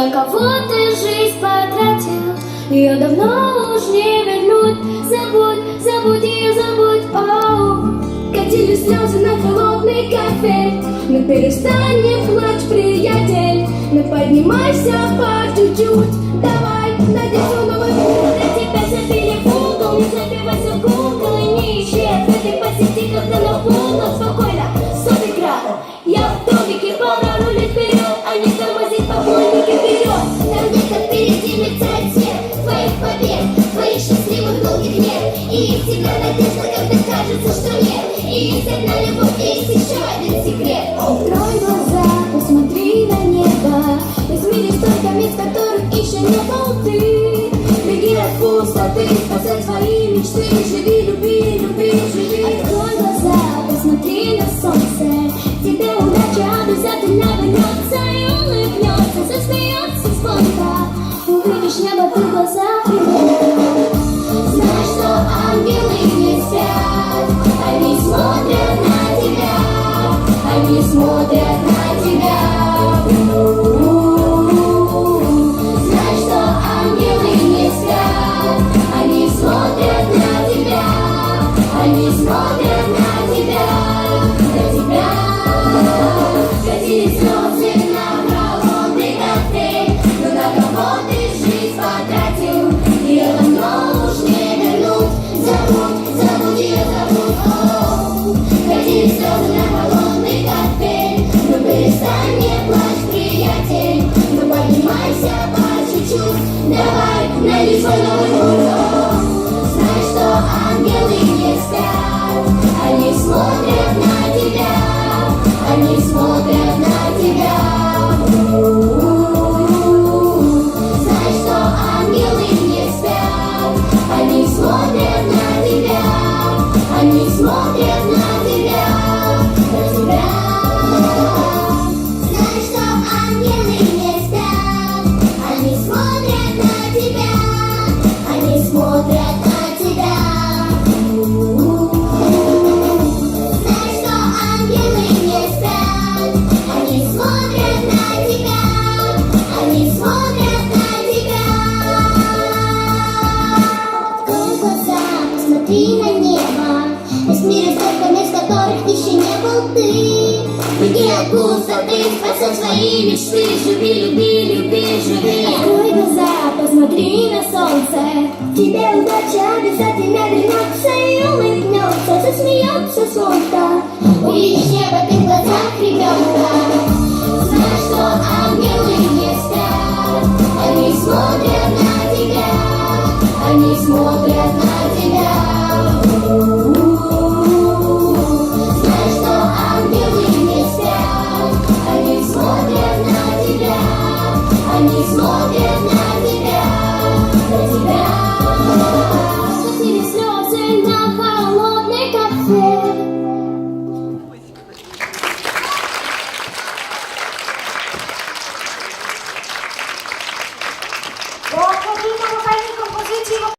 на кого ты жизнь потратил, ее давно уж не вернуть. Забудь, забудь ее, забудь. Оу. Катили слезы на холодный кофе, но перестань не плачь, приятель. Но поднимайся по чуть-чуть. Давай, надеюсь, новый мир для тебя забили в угол. Не забивайся в Google и не исчез в этой посети, когда на полном спокойно. 100 градусов, я в домике, пора рулить вперед, а не тормозить поклонники вперед. Там где-то впереди мерцает свет твоих побед, твоих счастливых долгих лет. И есть всегда надежда, когда кажется, что нет. И есть одна любовь, и есть еще один секрет. Открой глаза, посмотри на небо. Ведь в мире столько мест, которых еще не был ты. Беги от пустоты, спасай свои мечты. Живи, люби, люби, живи. Открой глаза, посмотри на солнце. Тебе удача обязательно вернется и улыбнется, засмеется звонко. Увидишь небо, ты в глазах ребенка. Знаешь, что ангелы не спят, они смотрят на тебя, они смотрят на тебя. Знаешь, что ангелы не спят, они смотрят на тебя, они смотрят на тебя, на тебя. Катили слезы на холодный коктейль, но на кого ты жизнь потратил, ее давно уж не вернуть. Забудь, забудь ее, забудь. Оу. Катили слезы на холодный коктейль, но перестань не плачь, приятель. Но поднимайся по чуть-чуть. Давай, найди свой новый путь. Знаешь, что ангелы не спят, они смотрят на тебя, они смотрят на тебя. Знаешь, что ангелы не спят, они смотрят на тебя, они смотрят на тебя, на тебя. Знаешь, что ангелы не спят, они смотрят на тебя, они смотрят на тебя. Знаешь, что ангелы не спят, они смотрят на тебя, они смотрят на тебя. Открой глаза, посмотри на небо. Ведь в мире столько мест, которых еще не был ты. Беги от пустоты, спасай свои мечты. Живи, люби, люби, живи. Открой глаза, посмотри на солнце. Тебе удача обязательно вернется и улыбнется, засмеется звонко. Увидишь небо ты в глазах ребенка. Знаешь, что ангелы не спят, они смотрят на тебя, они смотрят на тебя. Знаешь, что ангелы не спят, они смотрят на тебя, они смотрят на тебя, на тебя.